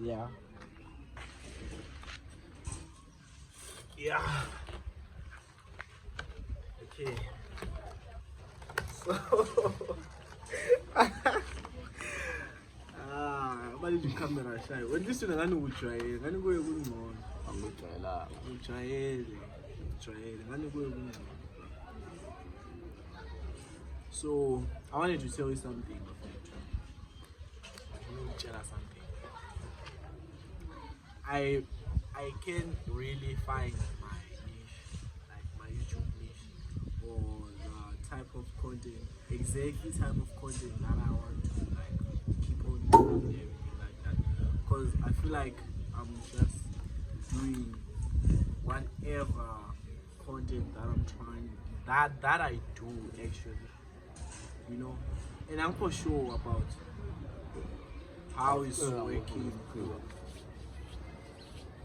Yeah. Yeah. Okay. So manje camera shy. When this one ngani ujwayele, ngani kuye kungcono. Angijwayelanga. Ujwayele, ngani kuye kungcono. So I wanted to tell you something. I want to tell you something. I can't really find my niche, like my YouTube niche, or the type of content, exactly type of content that I want to like keep on doing and everything like that. Because I feel like I'm just doing whatever content that I'm trying that I do actually, you know, and I'm for sure about how it's working.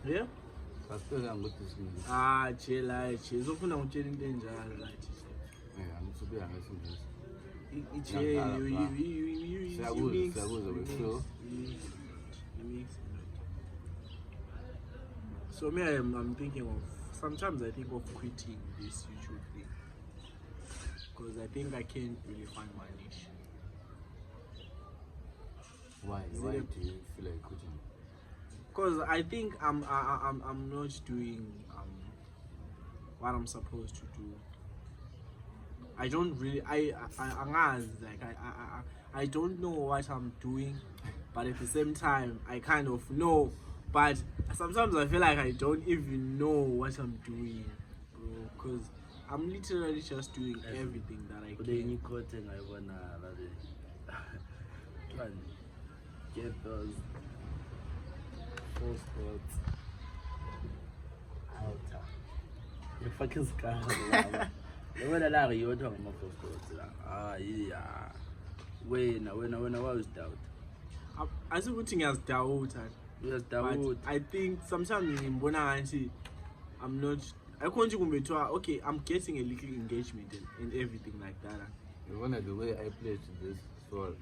Yeah. Sasibeka ngokuthi Jela uzofuna ngitshela into enjalo la thisha. angithubeka ngesingisi. So me, I'm thinking of, sometimes I think of quitting this YouTube thing because I think I can't really find my niche. Why do you feel like quitting? Because I think I'm not doing what I'm supposed to do. I don't really I don't know what I'm doing, but at the same time I kind of know, but sometimes I feel like I don't even know what I'm doing, bro, because I'm literally just doing everything that I can. Get those full spots out. The fucking scar. The way that you're talking about full spots. Yeah. When I was doubt. I was putting as doubt. Yes, But I think sometimes in Bonanti, I'm not. I can't even okay, I'm getting a little engagement and everything like that. You wonder the way I played this for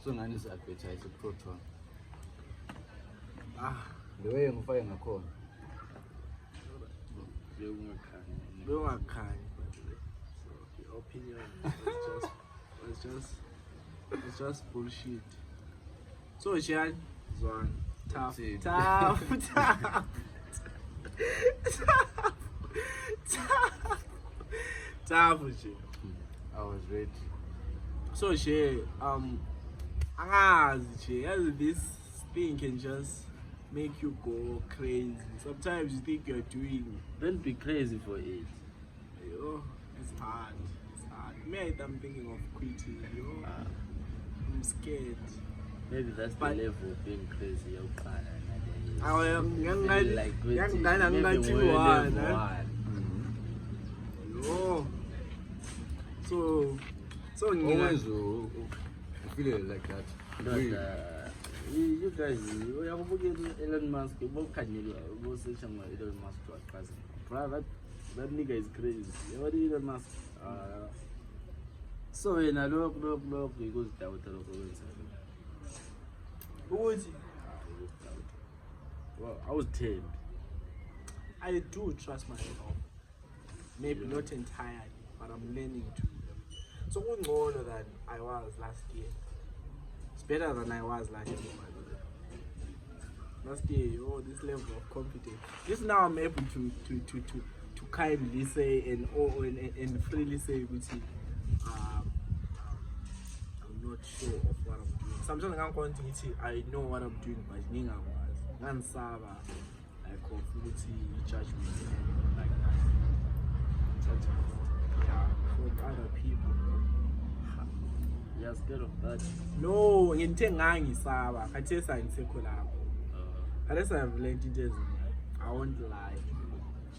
so nice advertise a proton. The way I'm firing a call. Your opinion it's just bullshit. So Jan, tough. I was ready. So this thing can just make you go crazy. Sometimes you think you're doing. Don't be crazy for it. Yo, it's hard. Me, I'm thinking of quitting. Yo, I'm scared. Maybe that's the level of being crazy. I am young. So always feel like that. You guys, we have Elon Musk. Elon Musk to a cousin. Private, that nigga is crazy. What do Elon Musk? So when I look, he goes down to the who was he? Well, I was 10. I do trust myself. Maybe not entirely, but I'm learning to. So much more than I was last year. It's better than I was last year, by the way. Last year, this level of confidence. This now I'm able to kindly say and freely say, which I'm not sure of what I'm doing. Sometimes I'm going to I know what I'm doing, but Ninga was Nansaba, like of judgment like that. Yeah, from other people. You're scared of that? No, ngisaba. Khathesa ngisekho lapho. Unless I've learned it, I won't lie.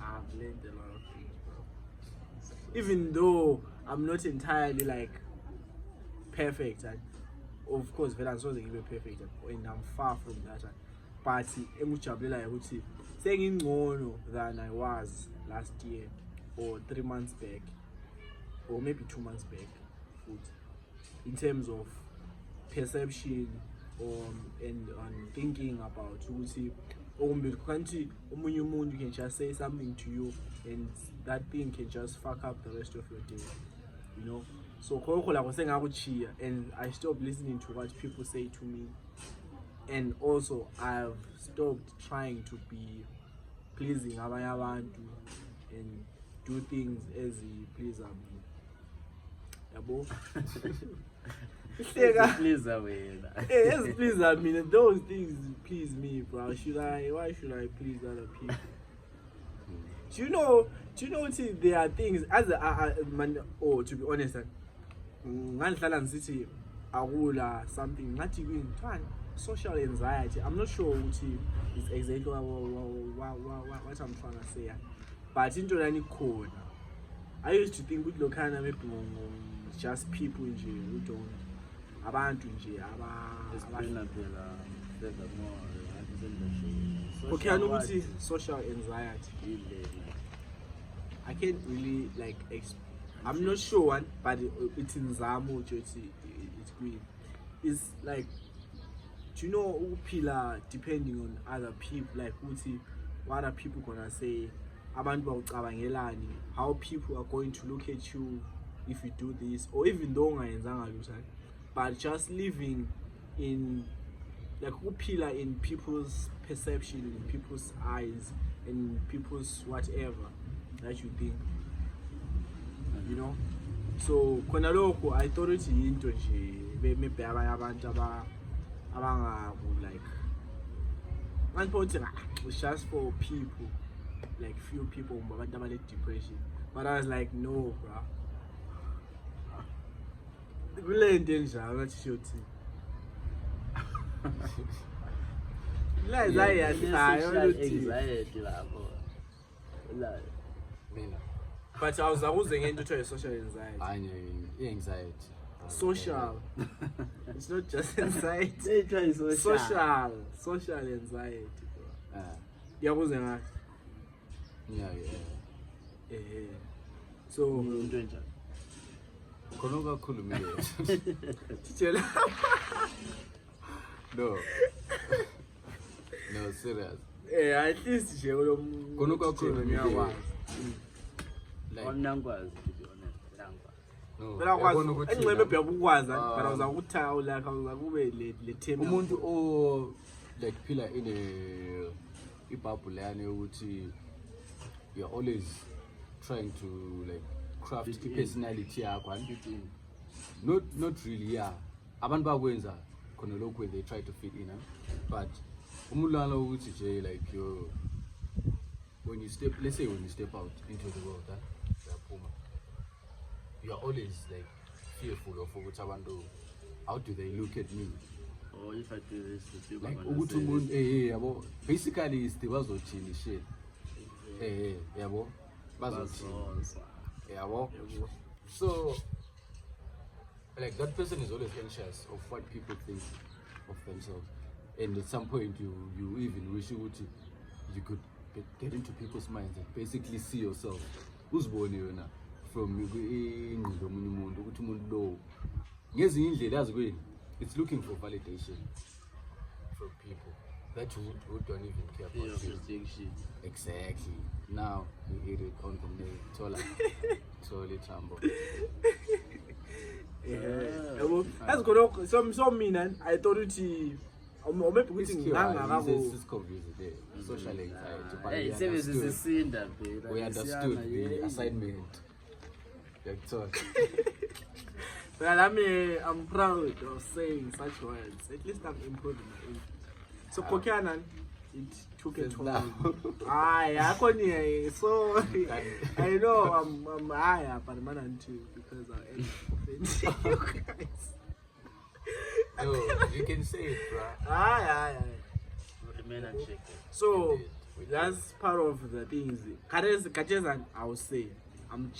I've learned a lot of things. Even though I'm not entirely like perfect, and of course, I'm supposed to be perfect, and I'm far from that. But emujabulela ukuthi sengingcono than I was last year, or 3 months back, or maybe 2 months back. In terms of perception, and on thinking about ukuthi kanti omunye umuntu can just say something to you and that thing can just fuck up the rest of your day, you know. So and I stopped listening to what people say to me, and also I've stopped trying to be pleasing abanye abantu and do things as he please me. Yabo? Please wena. Yes, please I mean those things please me, bro. Why should I please other people? Do you know there are things as a man, or to be honest, ngangihlala ngisithi akula something ngathi kwini social anxiety. I'm not sure what is exactly what I'm trying to say, but into lani khona. I used to think with lokana maybe just people nje who don't abantu nje Explain phela furthermore okay, I know what is social anxiety. I can't really like I'm not sure one, but it's in Zamo, it's green. It's like, do you know upila depending on other people, like what are people gonna say, how people are going to look at you if you do this, or even though but just living in like upila in people's perception, in people's eyes, in people's whatever that you think, you know. So khona lokho I thought it into nje maybe abanye abantu like one point it's just for people, like few people abantu abale depression, but I was like no bro, kulento enjalo ngathi shothi la anxiety lapho la mina. but I was ngento to social anxiety. I know anxiety. Social. It's not just anxiety. They try Social anxiety, bro. Yeah, Ngiyakuzwa yeah. So into enjalo. Khona kakhulu mina. tshela No, serious. at least nje lo Khona kakhulu ngiyakwazi. Awunangwazi to be honest, ngiyangwazi. No. Phela kwazi Yabona ukuthi engcebe beyakukwazi but awuzakuthaya ulaka uzakube le theme umuntu o like phila in a ibhabhu lana ukuthi you're always trying to like craft Fit in. personality yakho and Fit in. not really, yeah. Abantu bakwenza khona lokho when they try to fit in, but umulana ukuthi nje like when you step, let's say when you step out into the world, you are always like fearful of ukuthi abantu, how do they look at me, Or if I do this, the people like are gonna ukuthi say umuntu this. yabo basically is the bazothini shit yabo bazothini Bazoza. yabo. So like that person is always anxious of what people think of themselves, and at some point you even wish you could get into people's minds and basically see yourself uzibone yona from ingqondo yomunye umuntu ukuthi umuntu lo ngezinye indlela yazi kweni it's looking for validation from people that who don't even care Fear about of you. mistake shit. Exactly. Now you hear it on the name Tola Tambo. yabo asikhona so mina I thought ukuthi maybe ukuthi ngangakabo Cisco visit there. Social anxiety. But Hey, we service is a understood- sin that bit. we understood the assignment. Like so. well I'm proud of saying such words. At least I'm improving my English. So Kokianan, it took a Since toll. now. So I know I'm higher but man too because I end offending you guys. No, you can say it, bro. Aye. Remain unchecked. So Indeed, we do. that's part of the things. Kachezan, I will say, I'm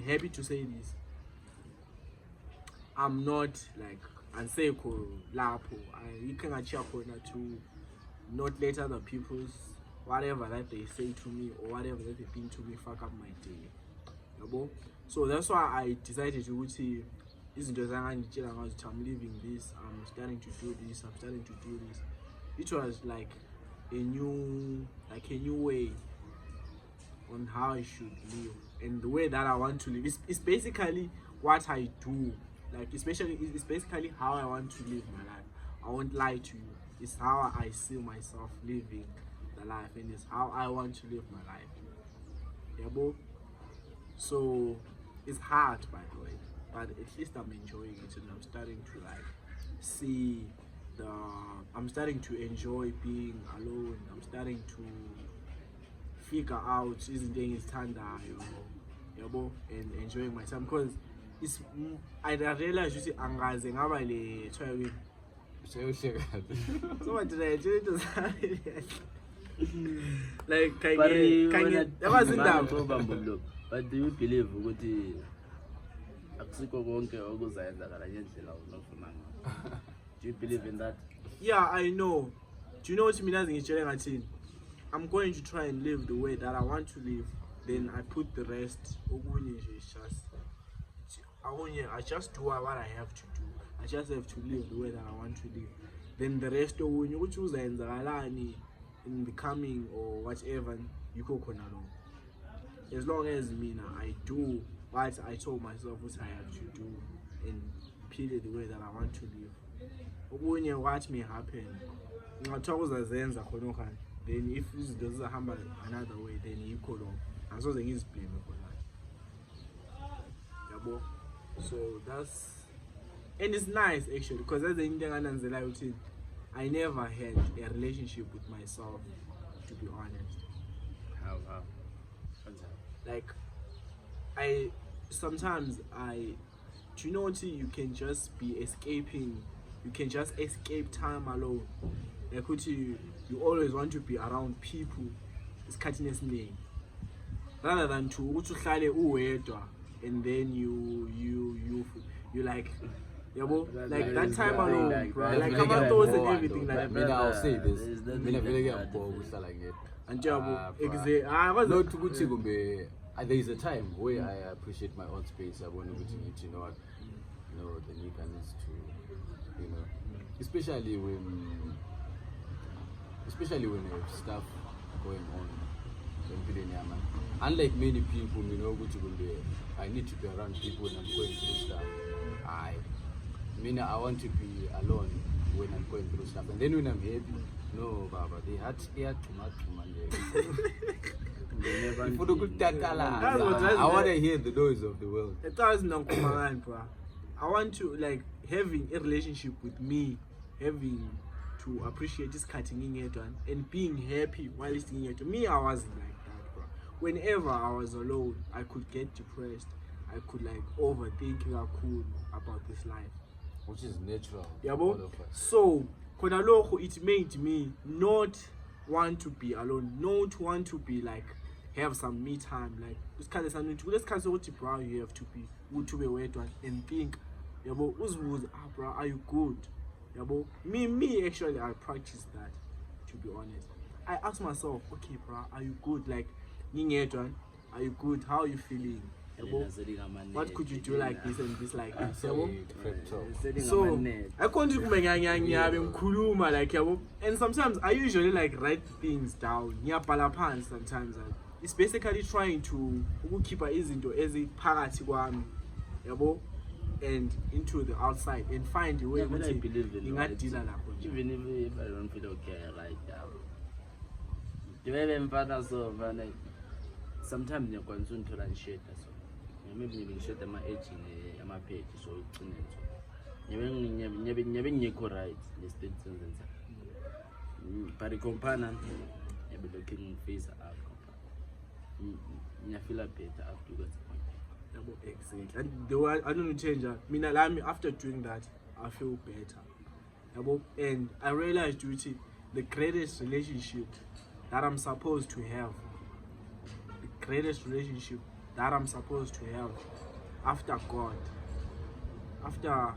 happy to say this. I'm not like anseko lapo. You can achieve to not let other people's whatever that they say to me or whatever that they think to me fuck up my day. Yabo? So that's why I decided to izinto zangangitshela ngazo I'm living this, I'm starting to do this, I'm starting to do this. It was like a new way on how I should live and the way that I want to live. It's basically what I do. Like it's basically how I want to live my life. I won't lie to you. It's how I see myself living the life, and it's how I want to live my life. Yeah, bro. So it's hard, by the way, but at least I'm enjoying it, and I'm starting to like see I'm starting to enjoy being alone. I'm starting to figure out izinto engizithandayo, yabo, and enjoying my time because it's I realize you see angaze ngaba le try so what did I do to like but do you believe ukuthi akusikho konke okuzayenzakala ngendlela unofuna ngayo? Do you believe in that? Yeah, I know. Do you know what mina ngitshela ngathini? I'm going to try and live the way that I want to live. Then I put the rest okunye nje I just do what I have to do. I just have to live the way that I want to live. Then the rest okunye ukuthi uzayenzakalani in the coming or whatever yikho khona lo. As long as mina I do what I told myself what I have to do and peel the way that I want to live. Okunye what may happen. Ngathoka uzazenza khona khona. Then if izinto zizahamba another way then yikho lo. Angisoze ngiziblame for that. Yabo. So that's, and it's nice actually because that's the into engananzela ukuthi I never had a relationship with myself, to be honest. How? Like sometimes do you know what, you can just be escaping, you can just escape time alone. Like you always want to be around people, isikhathini esiningi, rather than to ukuthi uhlale uwedwa and then you like yabo, like that time alone, bro. Like come on thoughts and everything like that. I'll say this. Mina vele ngiyabhonga ukuhlala ngedwa. Anjabo, not ukuthi kumbe there is a time where I appreciate my own space. I want to you know what, the nigga needs to, especially when there's stuff going on. Unlike many people, I need to be around people when I'm going through stuff. I want to be alone when I'm going through stuff. And then when I'm happy, no, Baba, they had too much I want to hear the noise of the world. I want to like having a relationship with me, having to appreciate this cutting in it and being happy while listening it. Me, I wasn't like that, bro. Whenever I was alone, I could get depressed. I could like overthink about this life, which is natural. Yeah, so it made me not want to be alone, not want to be like have some me time. Like this kind of something. Let's kind of bro, you have to be good to be wet and think. Yeah, but bro, are you good? Yeah, but me actually I practice that. To be honest, I ask myself, okay, bro, are you good? Like, are you good? How are you feeling? What could you do like this and this like this? So I continue like, and sometimes I usually like write things down. Sometimes it's basically trying to keep izinto eziphakathi kwami, yabo, and into the outside and find a way to believe in even if I don't feel okay right now. Sometimes you're going to run shit. Maybe you share my age in my page, so you're right. But the companion, you'll be looking face up. You feel better after you got excellent. And the one I don't change that. After doing that, I feel better. And I realized the greatest relationship that I'm supposed to have. The greatest relationship that I'm supposed to have after God, after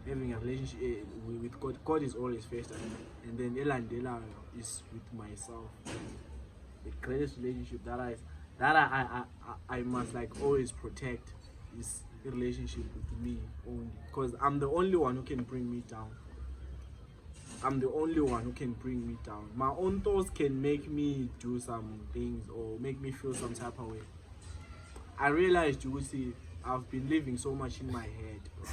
having a relationship with God. God is always first, and then Elandela is with myself. The greatest relationship that I must like always protect is a relationship with me only, because I'm the only one who can bring me down. I'm the only one who can bring me down. My own thoughts can make me do some things or make me feel some type of way. I realized, you see, I've been living so much in my head, bro.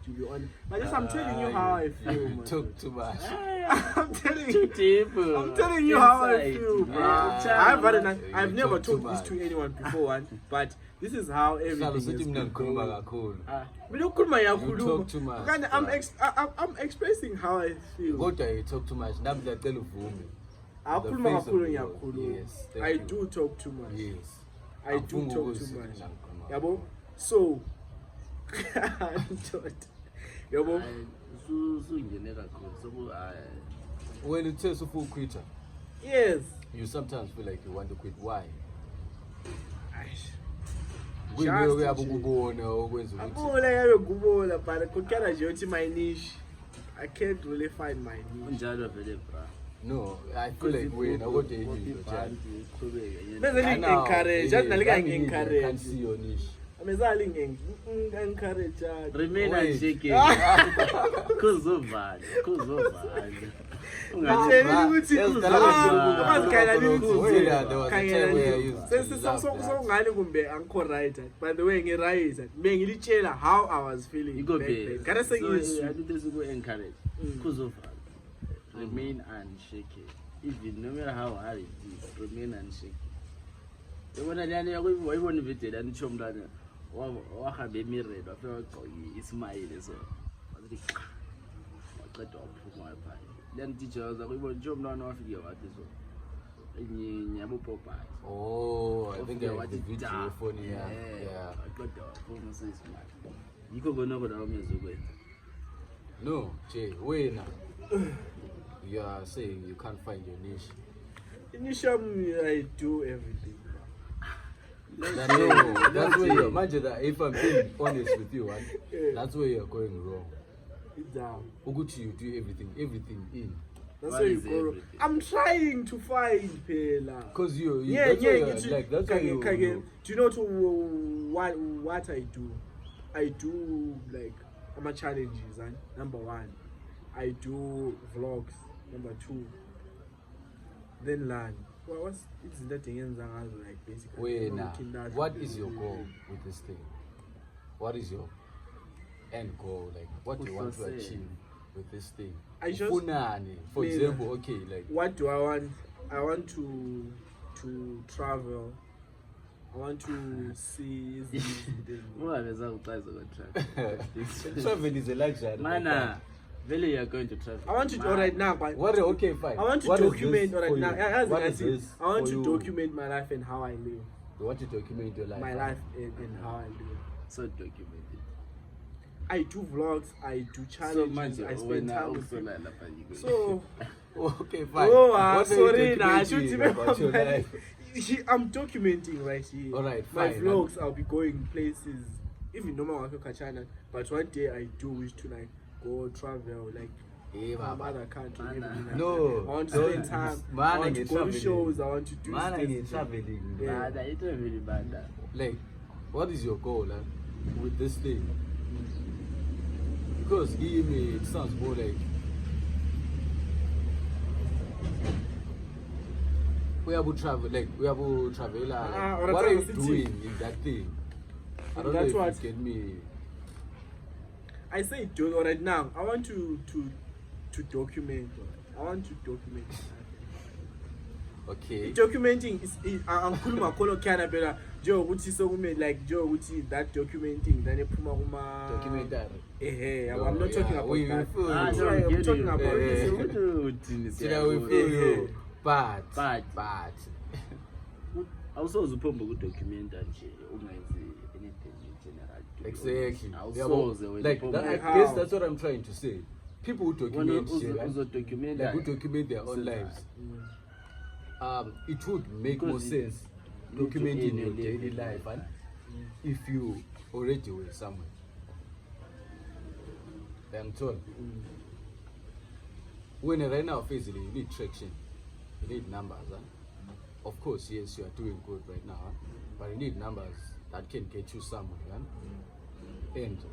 To be honest, but just I'm telling you how I feel. You man. talk too much. I'm telling Too you. deep. I'm telling you how I Inside. feel, bro. Yeah. I've You never talk too told this much. to anyone before, but this is how everything Salo is. sithi mina ngikhuluma kakhulu. Mina ukukhuluma You ngiyakhuluma. talk too much. Kanti I'm expressing how I feel. Kodwa you talk too much. Nami ngiyacela uvume. Akukhuluma The face of kakhulu the ngiyakhuluma. Lord. Yes, thank I you. do talk too much. Yes. I do Awufungi talk ukuthi too much. mina ngikhuluma. Yabo? So Yabo? Sungene kakhulu. So When it says full quitter, Yes. you sometimes feel like you want to quit. Why? Aish. Kuyinto yabo ukubona okwenza ukuthi Abula yabe kubola, but kukhona nje uthi my niche. I can't really find my niche. unjalo vele bra. no, I feel like wena kodwa yini Bese ling encourage, athi encourage. Can't see your niche. Amezali encourage. Remain Wait. unshaken. Kuzovala. Ngitshela ukuthi so ngani kumbe angikho right. By the way, ngi-right. Bengilitshela how I was feeling. You go back pay. then. Kana sengiyizwa. I do this to encourage. Kuzovala. Remain unshaken. Even no matter how hard it is, remain unshaken. Yabona lana wayibona ivideo lana itsho umntwana wahamba emirred wafika wagqoka ismile so. Wathi waqeda waphuma pha. Then teacher was like, "Itsho umntwana wafika wathi so." Nyabo Popeye. Oh, I think I watched the video on your phone. Yeah. Waqeda waphuma so ismile. Yikho kona kodwa umezokwenza. No, Jay, wena. You are saying you can't find your niche. Initially, I do everything. No, that's where you're. Imagine that if I'm being honest with you, that's where you're going wrong. It's down. Uguchi, you do everything in. That's What where you is go. everything? I'm trying to find Pela. Cause you Yeah, that's why you're, it's like that's why you. Do you know what I do? I do like I'm challenges and number one. I do vlogs, number two. Then learn. Well, what's it's that thing like basically. Wait, nah. looking at- What is your goal with this thing? What is your end goal? Like, what do you want to Uhlose. achieve with this thing? I just- Ufunani, for Mina. example, okay, like What do I want? I want to travel. I want to see Ungaveza uchaza contract. travel is a luxury. Mana, vele you are going to travel. I want to do right now, but What? Okay, fine. I want to What is document this right for now. you? As What I is said, this I want for to you? document my life and how I live. You want to document your life. My huh? life and how I live. So documented. I do vlogs. I do So challenges. much I spend when I time with also people. like lapha you go. So, Okay, fine. oh, What are you sorry, nah, I documenting should about your remember. life? I'm documenting right here. All right, My fine. vlogs, I'll be going places. Even no matter what China, but one day I do wish to like go travel, like Eh, some baba. other country. Mana. everything like No, that. I want to don't- spend time. man, I want I to get go to traveling. shows. I want to do Man, I this, need this. traveling. Yeah. Bada, it was really bad. Like, what is your goal with this thing? Because give me, it sounds more like we have to travel, like we have to travel. or What are you travel doing city. in that thing? I In don't that know what? if you get me. I say do it right now. I want to document. I want to document. Okay. Documenting is I'm cool makolo kana bela Joe uthi sokume like Joe uthi that documenting then ephuma kuma Documentary. I'm not talking about we that. feel Ah, you. so I'm I'm talking about this. Yeah, we feel you. But But. Awusoze uphombe ukudocumenta nje ungenzi anything in general. exactly. Awusoze wena Like uphombe. that, I How? guess that's what I'm trying to say. People who document shit, Uzodocumenta. like who document their own lives. It would make more Because sense you need to documenting end your your daily life. life and if you already were somewhere. I'm told. When right now physically you need traction, you need numbers. Of course, yes, you are doing good right now, but you need numbers that can get you somewhere. end,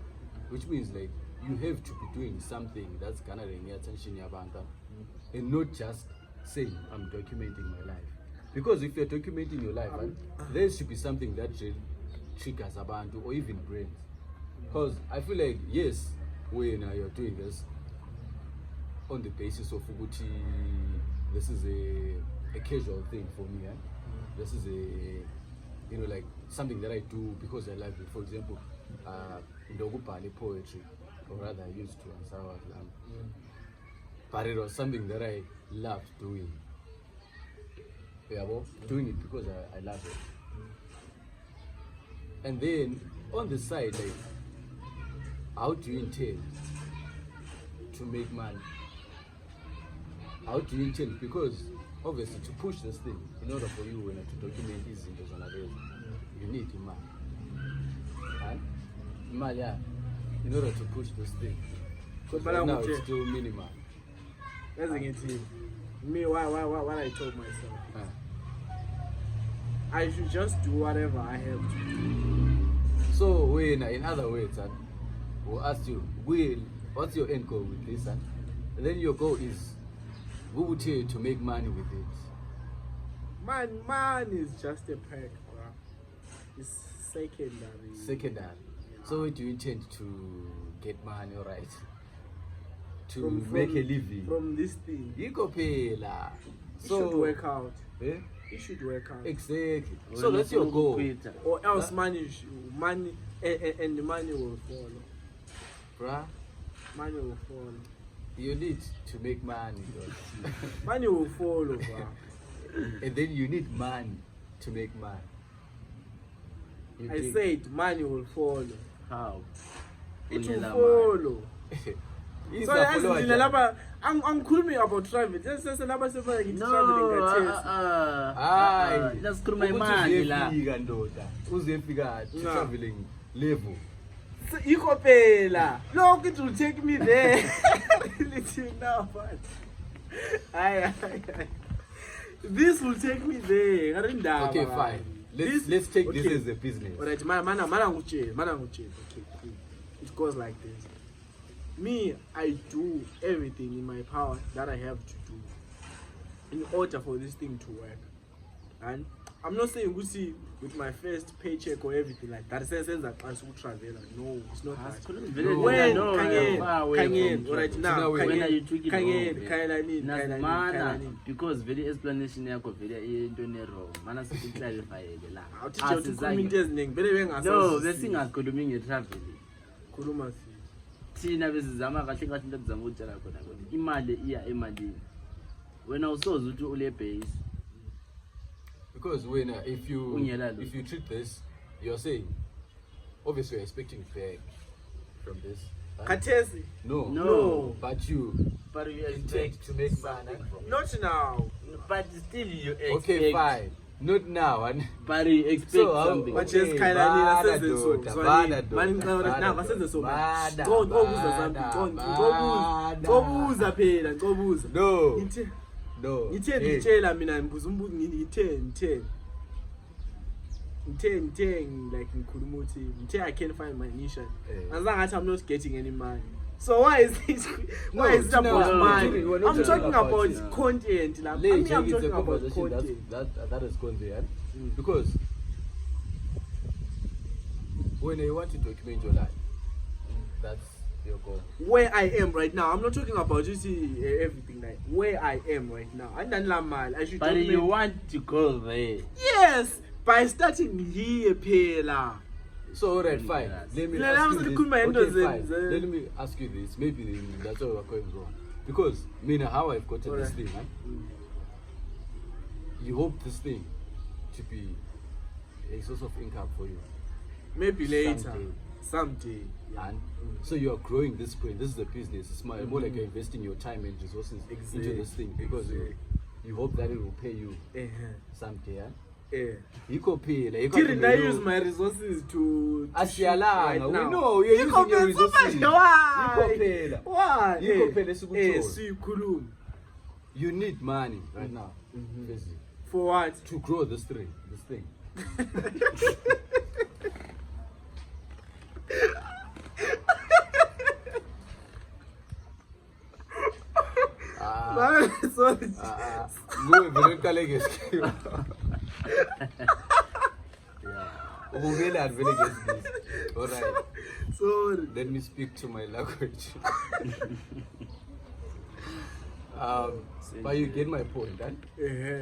which means like you have to be doing something that's garnering the attention yabantu, and not just saying I'm documenting my life. Because if you're documenting your life, there should be something that triggers abantu or even brains. Because I feel like yes, when you're doing this on the basis of Uguti, this is a casual thing for me. This is like something that I do because I like it. For example, ndokubhala poetry, or rather I used to, but it was something that I loved doing. Yeah, well, doing it because I love it. And then on the side, like, how do you intend to make money? How do you intend? Because obviously to push this thing, in order for you to document these things on a day, you need money. And money, yeah, in order to push this thing. Because right now it's still minimal. That's the thing. Me, what I told myself. I should just do whatever I have to do. So, when, in other words, we'll ask you, what's your end goal with this? And then your goal is, who would you to make money with it? Man is just a perk, bro. It's secondary. Secondary. Yeah. So, do you intend to get money, right? To From make a living? From this thing. You go pay la. It should work out. Eh? It should work out. Exactly. So that's your goal. Or else money and the money will follow. Bruh, Money will follow. you need to make money. Money will follow, bro. And then you need money to make money. You I dig? said money will follow. How? It will follow. He's So a as follower. in laba, I'm calling about travel. Just laba sefa traveling Hayi, let's screw my money la. uzefika ndoda. Uzefika to No. traveling level. Iko phela. Look, it will take me there. Listen now, but this will take me there. Okay, fine. Let's take this as a business. Alright, man, okay, cool. It goes like this. Me, I do everything in my power that I have to do in order for this thing to work. And I'm not saying we see with my first paycheck or everything like that. Sense that I should travel. No, it's not that. When Kanyen, right now, when are you tweaking Kanyen, because very explanation yako very into wrong. Mana sithi clarify ke la. I'll teach you to comment eziningi. Vele bengasazi. No, besingakhulumi ngetravel. Khuluma si. Thina besizama kahle kahle into ekuzama ukutshela khona kodwa imali iya emalini. Wena usoze uthi ule base. Because when if you treat this, you're saying obviously you're expecting back from this. Katesi. No. But you expect to make money. Not now. But still you expect. Okay, fine. Not now. And But you expect something. But just kind of says so. Man, now says so. No. Ngitshela mina ngibuza umbuzo ngithe like ngikhuluma uthi ngithe I can't find my niche. Ngathi I'm not getting any money. So why is it about money? I'm talking about content. I'm talking about content. That has gone there. Because when you want to document your life, that's your goal. Where I am right now, I'm not talking about you see everything like where I am right now. I should. But you want to go there. Yes, by starting here, Pela. So alright, fine. Let me ask you this. Let me ask you this. Maybe that's where we're going wrong. Because how I've gotten this thing, you hope this thing to be a source of income for you. Maybe later, someday. And so you are growing this brain. This is a business. It's more like you're investing your time and resources into this thing because you hope that it will pay you someday. You use my resources to right now. We know you're using your resources. Why? You need money right now. For what? To grow this thing. Sorry. Go and college. Yeah. Uvele advele gets this. Alright. Sorry. Let me speak to my language. But you get my point, huh?